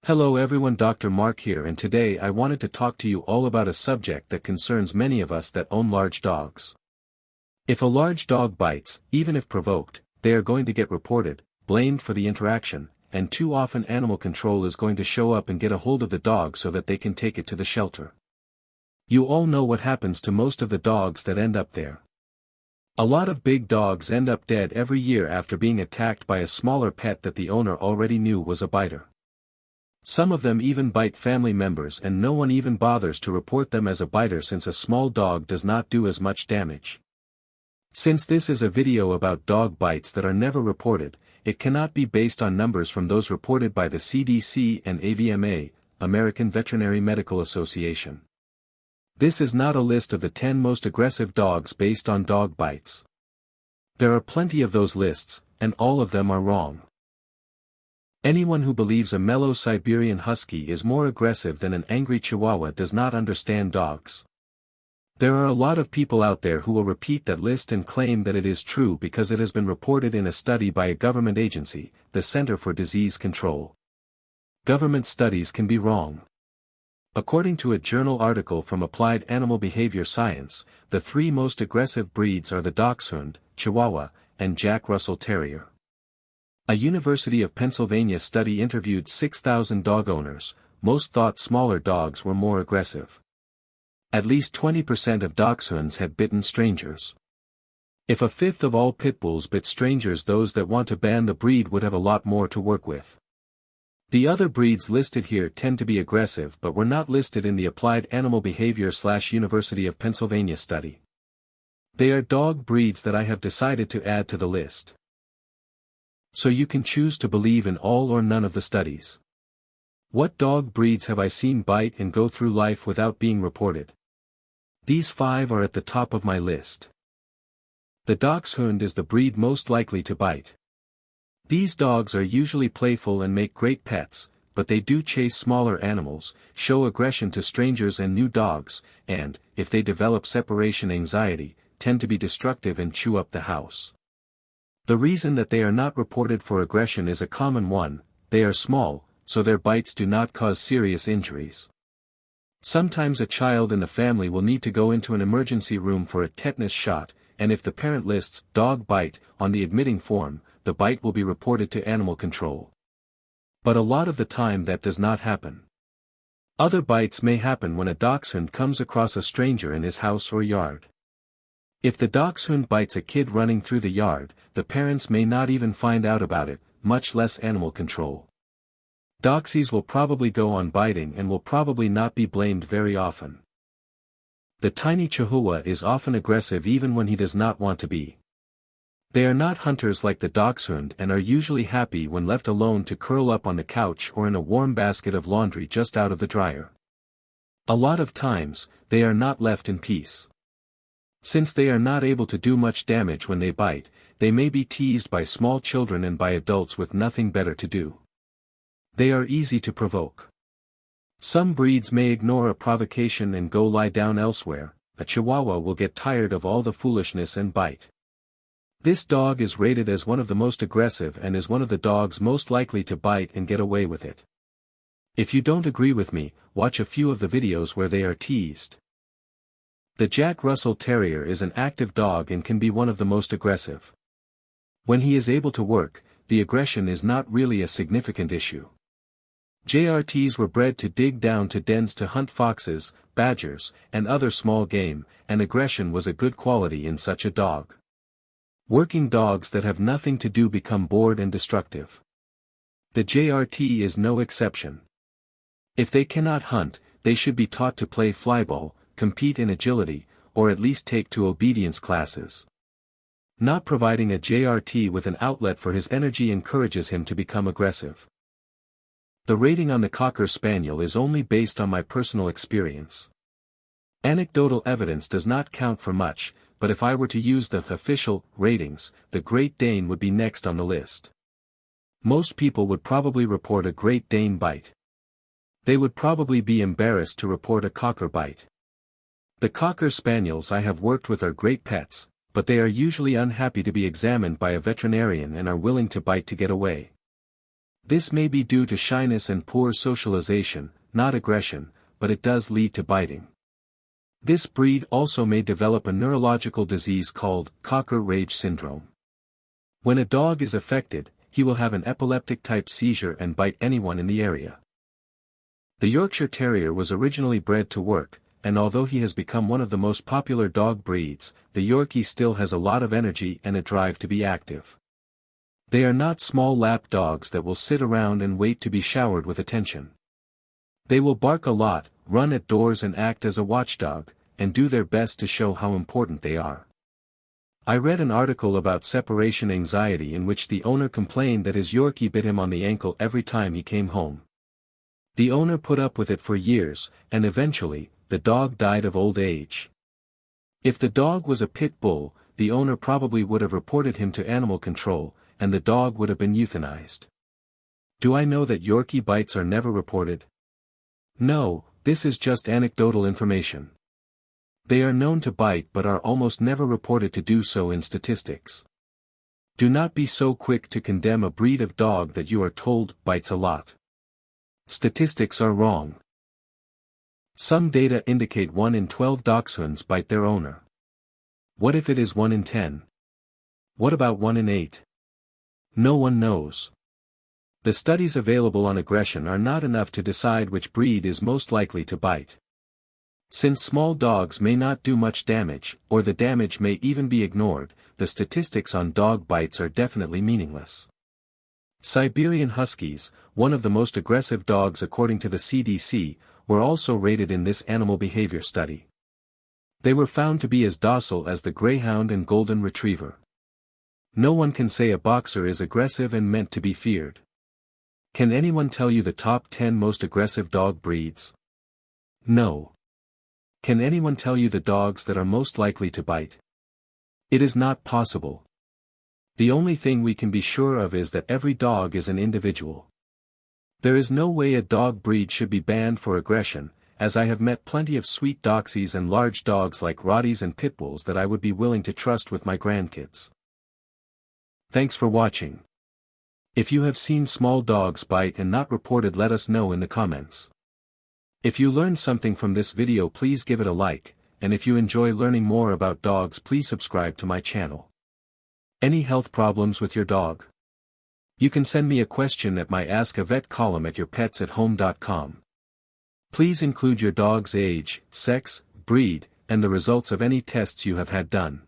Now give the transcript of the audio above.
Hello everyone, Dr. Mark here, and today I wanted to talk to you all about a subject that concerns many of us that own large dogs. If a large dog bites, even if provoked, they are going to get reported, blamed for the interaction, and too often animal control is going to show up and get a hold of the dog so that they can take it to the shelter. You all know what happens to most of the dogs that end up there. A lot of big dogs end up dead every year after being attacked by a smaller pet that the owner already knew was a biter. Some of them even bite family members, and no one even bothers to report them as a biter since a small dog does not do as much damage. Since this is a video about dog bites that are never reported, it cannot be based on numbers from those reported by the CDC and AVMA, American Veterinary Medical Association. This is not a list of the 10 most aggressive dogs based on dog bites. There are plenty of those lists, and all of them are wrong. Anyone who believes a mellow Siberian Husky is more aggressive than an angry Chihuahua does not understand dogs. There are a lot of people out there who will repeat that list and claim that it is true because it has been reported in a study by a government agency, the Center for Disease Control. Government studies can be wrong. According to a journal article from Applied Animal Behavior Science, the 3 most aggressive breeds are the Dachshund, Chihuahua, and Jack Russell Terrier. A University of Pennsylvania study interviewed 6,000 dog owners. Most thought smaller dogs were more aggressive. At least 20% of dachshunds had bitten strangers. If a fifth of all pit bulls bit strangers, those that want to ban the breed would have a lot more to work with. The other breeds listed here tend to be aggressive but were not listed in the Applied Animal Behavior / University of Pennsylvania study. They are dog breeds that I have decided to add to the list. So you can choose to believe in all or none of the studies. What dog breeds have I seen bite and go through life without being reported? These 5 are at the top of my list. The Dachshund is the breed most likely to bite. These dogs are usually playful and make great pets, but they do chase smaller animals, show aggression to strangers and new dogs, and, if they develop separation anxiety, tend to be destructive and chew up the house. The reason that they are not reported for aggression is a common one: they are small, so their bites do not cause serious injuries. Sometimes a child in the family will need to go into an emergency room for a tetanus shot, and if the parent lists "dog bite" on the admitting form, the bite will be reported to animal control. But a lot of the time that does not happen. Other bites may happen when a dachshund comes across a stranger in his house or yard. If the dachshund bites a kid running through the yard, the parents may not even find out about it, much less animal control. Dachsies will probably go on biting and will probably not be blamed very often. The tiny Chihuahua is often aggressive even when he does not want to be. They are not hunters like the dachshund and are usually happy when left alone to curl up on the couch or in a warm basket of laundry just out of the dryer. A lot of times, they are not left in peace. Since they are not able to do much damage when they bite, they may be teased by small children and by adults with nothing better to do. They are easy to provoke. Some breeds may ignore a provocation and go lie down elsewhere. A Chihuahua will get tired of all the foolishness and bite. This dog is rated as one of the most aggressive and is one of the dogs most likely to bite and get away with it. If you don't agree with me, watch a few of the videos where they are teased. The Jack Russell Terrier is an active dog and can be one of the most aggressive. When he is able to work, the aggression is not really a significant issue. JRTs were bred to dig down to dens to hunt foxes, badgers, and other small game, and aggression was a good quality in such a dog. Working dogs that have nothing to do become bored and destructive. The JRT is no exception. If they cannot hunt, they should be taught to play flyball, compete in agility, or at least take to obedience classes. Not providing a JRT with an outlet for his energy encourages him to become aggressive. The rating on the Cocker Spaniel is only based on my personal experience. Anecdotal evidence does not count for much, but if I were to use the official ratings, the Great Dane would be next on the list. Most people would probably report a Great Dane bite. They would probably be embarrassed to report a Cocker bite. The Cocker Spaniels I have worked with are great pets, but they are usually unhappy to be examined by a veterinarian and are willing to bite to get away. This may be due to shyness and poor socialization, not aggression, but it does lead to biting. This breed also may develop a neurological disease called Cocker rage syndrome. When a dog is affected, he will have an epileptic-type seizure and bite anyone in the area. The Yorkshire Terrier was originally bred to work, and although he has become one of the most popular dog breeds, the Yorkie still has a lot of energy and a drive to be active. They are not small lap dogs that will sit around and wait to be showered with attention. They will bark a lot, run at doors and act as a watchdog, and do their best to show how important they are. I read an article about separation anxiety in which the owner complained that his Yorkie bit him on the ankle every time he came home. The owner put up with it for years, and eventually, the dog died of old age. If the dog was a pit bull, the owner probably would have reported him to animal control, and the dog would have been euthanized. Do I know that Yorkie bites are never reported? No, this is just anecdotal information. They are known to bite but are almost never reported to do so in statistics. Do not be so quick to condemn a breed of dog that you are told bites a lot. Statistics are wrong. Some data indicate 1 in 12 dachshunds bite their owner. What if it is 1 in 10? What about 1 in 8? No one knows. The studies available on aggression are not enough to decide which breed is most likely to bite. Since small dogs may not do much damage, or the damage may even be ignored, the statistics on dog bites are definitely meaningless. Siberian Huskies, one of the most aggressive dogs according to the CDC, were also rated in this animal behavior study. They were found to be as docile as the Greyhound and Golden Retriever. No one can say a boxer is aggressive and meant to be feared. Can anyone tell you the top 10 most aggressive dog breeds? No. Can anyone tell you the dogs that are most likely to bite? It is not possible. The only thing we can be sure of is that every dog is an individual. There is no way a dog breed should be banned for aggression, as I have met plenty of sweet Dachshunds and large dogs like Rotties and Pitbulls that I would be willing to trust with my grandkids. Thanks for watching. If you have seen small dogs bite and not reported, let us know in the comments. If you learned something from this video, please give it a like, and if you enjoy learning more about dogs, please subscribe to my channel. Any health problems with your dog? You can send me a question at my Ask a Vet column at yourpetsathome.com. Please include your dog's age, sex, breed, and the results of any tests you have had done.